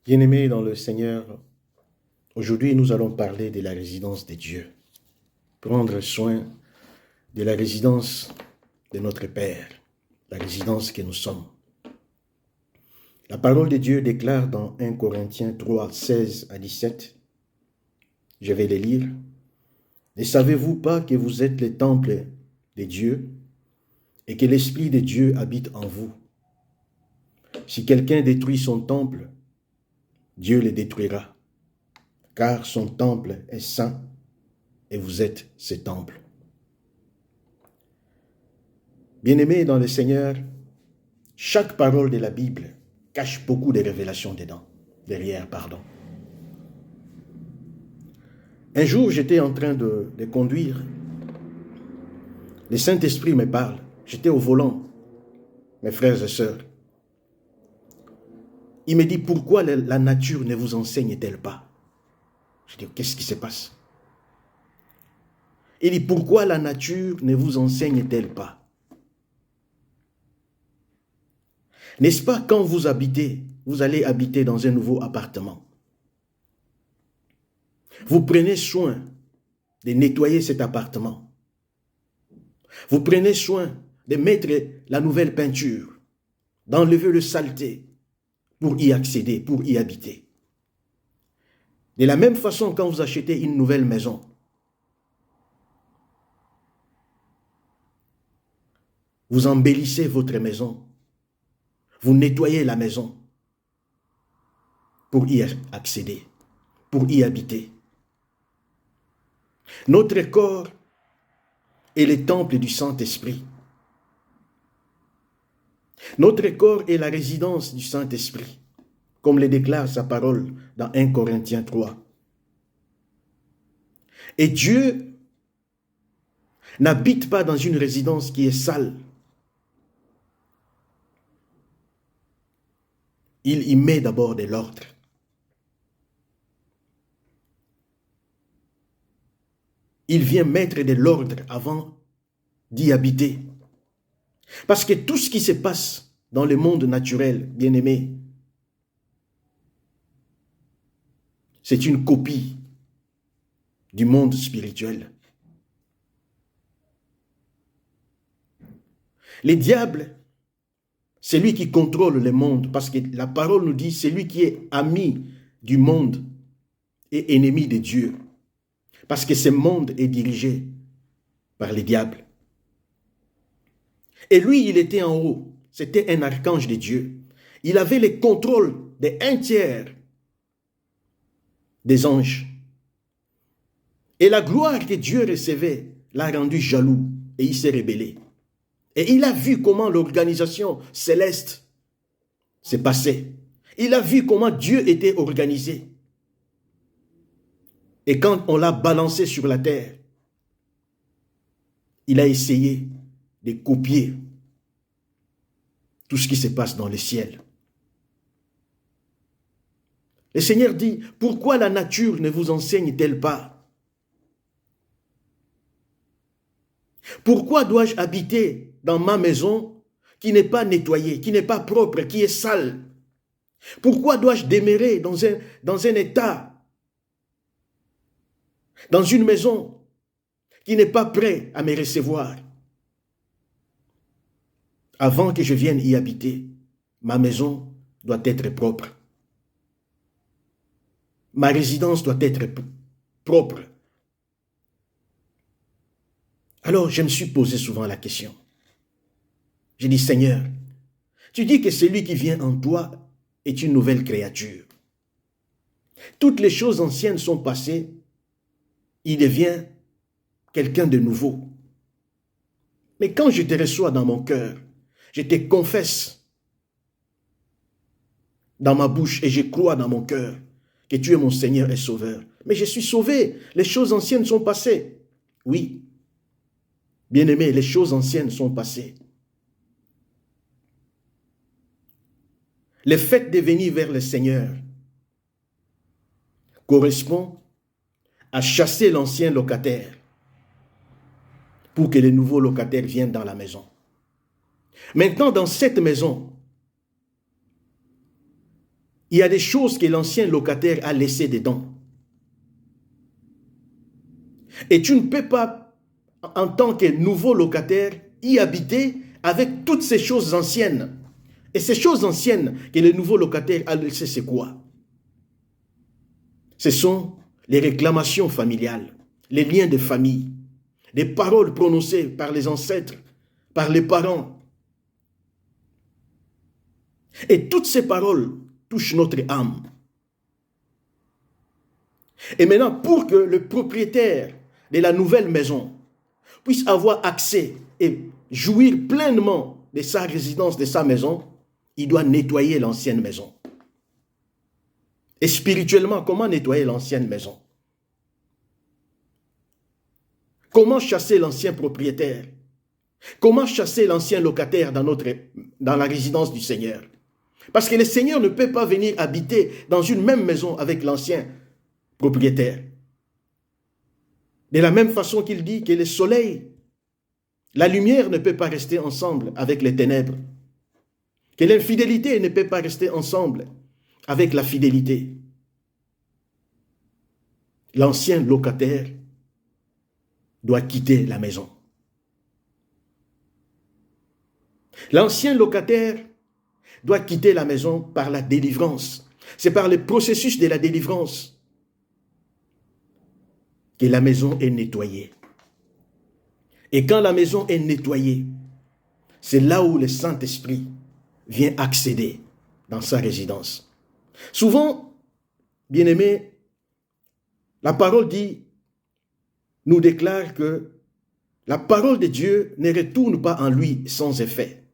Bien-aimés dans le Seigneur, aujourd'hui nous allons parler de la résidence de Dieu. Prendre soin de la résidence de notre Père, la résidence que nous sommes. La parole de Dieu déclare dans 1 Corinthiens 3, 16 à 17, je vais les lire. Ne savez-vous pas que vous êtes le temple de Dieu et que l'Esprit de Dieu habite en vous? Si quelqu'un détruit son temple, Dieu le détruira, car son temple est saint et vous êtes ce temple. Bien-aimés dans le Seigneur, chaque parole de la Bible cache beaucoup de révélations derrière. Un jour, j'étais en train de conduire. Le Saint-Esprit me parle. J'étais au volant, mes frères et sœurs. Il me dit, pourquoi la nature ne vous enseigne-t-elle pas? Je dis, qu'est-ce qui se passe? Il dit, pourquoi la nature ne vous enseigne-t-elle pas? N'est-ce pas quand vous allez habiter dans un nouveau appartement. Vous prenez soin de nettoyer cet appartement. Vous prenez soin de mettre la nouvelle peinture, d'enlever le saleté pour y accéder, pour y habiter. De la même façon, quand vous achetez une nouvelle maison, vous embellissez votre maison, vous nettoyez la maison pour y accéder, pour y habiter. Notre corps est le temple du Saint-Esprit. Notre corps est la résidence du Saint-Esprit, comme le déclare sa parole dans 1 Corinthiens 3. Et Dieu n'habite pas dans une résidence qui est sale. Il y met d'abord de l'ordre. Il vient mettre de l'ordre avant d'y habiter. Parce que tout ce qui se passe dans le monde naturel, bien-aimé, c'est une copie du monde spirituel. Le diable, c'est lui qui contrôle le monde, parce que la parole nous dit, c'est lui qui est ami du monde et ennemi de Dieu. Parce que ce monde est dirigé par les diables. Et lui, il était en haut. C'était un archange de Dieu. Il avait le contrôle de 1/3 des anges. Et la gloire que Dieu recevait l'a rendu jaloux et il s'est rebellé. Et il a vu comment l'organisation céleste s'est passée. Il a vu comment Dieu était organisé. Et quand on l'a balancé sur la terre, il a essayé de copier tout ce qui se passe dans le ciel. Le Seigneur dit, pourquoi la nature ne vous enseigne-t-elle pas? Pourquoi dois-je habiter dans ma maison qui n'est pas nettoyée, qui n'est pas propre, qui est sale? Pourquoi dois-je demeurer dans un état, dans une maison qui n'est pas prêt à me recevoir? Avant que je vienne y habiter, ma maison doit être propre. Ma résidence doit être propre. Alors, je me suis posé souvent la question. J'ai dit, Seigneur, tu dis que celui qui vient en toi est une nouvelle créature. Toutes les choses anciennes sont passées, il devient quelqu'un de nouveau. Mais quand je te reçois dans mon cœur, je te confesse dans ma bouche et je crois dans mon cœur que tu es mon Seigneur et Sauveur. Mais je suis sauvé, les choses anciennes sont passées. Oui, bien-aimé, les choses anciennes sont passées. Le fait de venir vers le Seigneur correspond à chasser l'ancien locataire pour que les nouveaux locataires viennent dans la maison. Maintenant, dans cette maison, il y a des choses que l'ancien locataire a laissées dedans. Et tu ne peux pas, en tant que nouveau locataire, y habiter avec toutes ces choses anciennes. Et ces choses anciennes que le nouveau locataire a laissées, c'est quoi? Ce sont les réclamations familiales, les liens de famille, les paroles prononcées par les ancêtres, par les parents. Et toutes ces paroles touchent notre âme. Et maintenant, pour que le propriétaire de la nouvelle maison puisse avoir accès et jouir pleinement de sa résidence, de sa maison, il doit nettoyer l'ancienne maison. Et spirituellement, comment nettoyer l'ancienne maison? Comment chasser l'ancien propriétaire? Comment chasser l'ancien locataire dans la résidence du Seigneur? Parce que le Seigneur ne peut pas venir habiter dans une même maison avec l'ancien propriétaire. De la même façon qu'il dit que le soleil, la lumière ne peut pas rester ensemble avec les ténèbres. Que l'infidélité ne peut pas rester ensemble avec la fidélité. L'ancien locataire doit quitter la maison. L'ancien locataire doit quitter la maison par la délivrance. C'est par le processus de la délivrance que la maison est nettoyée. Et quand la maison est nettoyée, c'est là où le Saint-Esprit vient accéder dans sa résidence. Souvent, bien-aimés, la parole nous déclare que la parole de Dieu ne retourne pas en lui sans effet.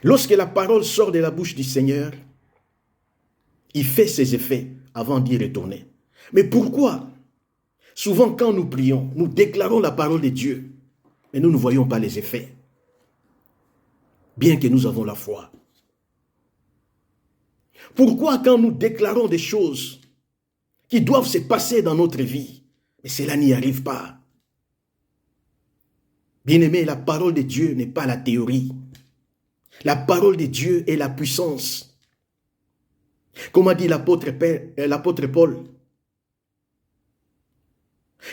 Lorsque la parole sort de la bouche du Seigneur, il fait ses effets avant d'y retourner. Mais pourquoi? Souvent, quand nous prions, nous déclarons la parole de Dieu, mais nous ne voyons pas les effets, bien que nous avons la foi. Pourquoi quand nous déclarons des choses qui doivent se passer dans notre vie, mais cela n'y arrive pas? Bien-aimé, la parole de Dieu n'est pas la théorie. La parole de Dieu est la puissance. Comme a dit l'apôtre Paul,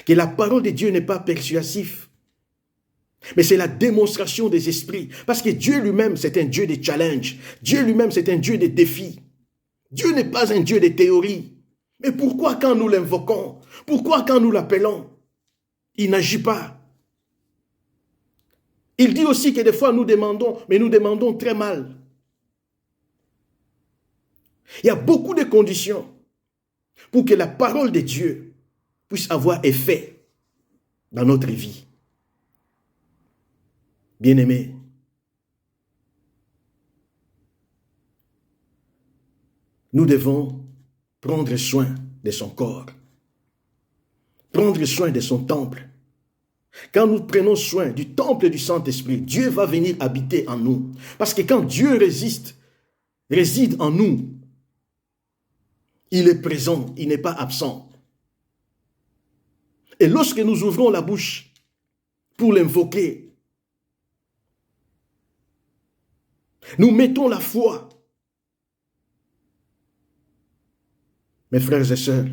que la parole de Dieu n'est pas persuasive, mais c'est la démonstration des esprits. Parce que Dieu lui-même, c'est un Dieu de challenge. Dieu lui-même, c'est un Dieu de défis. Dieu n'est pas un Dieu de théorie. Mais pourquoi quand nous l'invoquons, pourquoi quand nous l'appelons, il n'agit pas? Il dit aussi que des fois nous demandons, mais nous demandons très mal. Il y a beaucoup de conditions pour que la parole de Dieu puisse avoir effet dans notre vie. Bien-aimés, nous devons prendre soin de son corps, prendre soin de son temple. Quand nous prenons soin du temple du Saint-Esprit, Dieu va venir habiter en nous. Parce que quand Dieu réside en nous, il est présent, il n'est pas absent. Et lorsque nous ouvrons la bouche pour l'invoquer, nous mettons la foi. Mes frères et sœurs,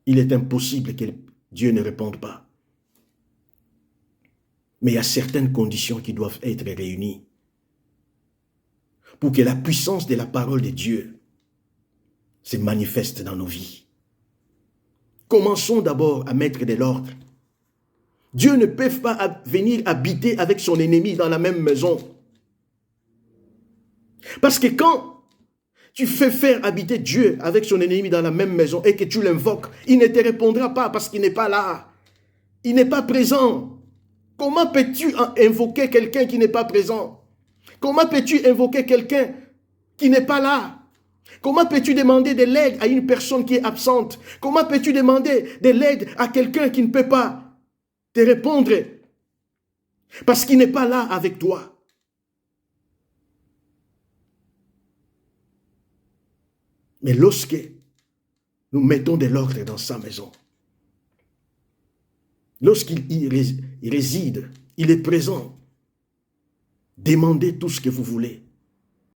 il est impossible que Dieu ne réponde pas. Mais il y a certaines conditions qui doivent être réunies pour que la puissance de la parole de Dieu se manifeste dans nos vies. Commençons d'abord à mettre de l'ordre. Dieu ne peut pas venir habiter avec son ennemi dans la même maison. Parce que quand tu fais faire habiter Dieu avec son ennemi dans la même maison et que tu l'invoques, il ne te répondra pas parce qu'il n'est pas là. Il n'est pas présent. Comment peux-tu invoquer quelqu'un qui n'est pas présent? Comment peux-tu invoquer quelqu'un qui n'est pas là? Comment peux-tu demander de l'aide à une personne qui est absente? Comment peux-tu demander de l'aide à quelqu'un qui ne peut pas te répondre? Parce qu'il n'est pas là avec toi. Mais lorsque nous mettons de l'ordre dans sa maison, lorsqu'il réside, il est présent, demandez tout ce que vous voulez.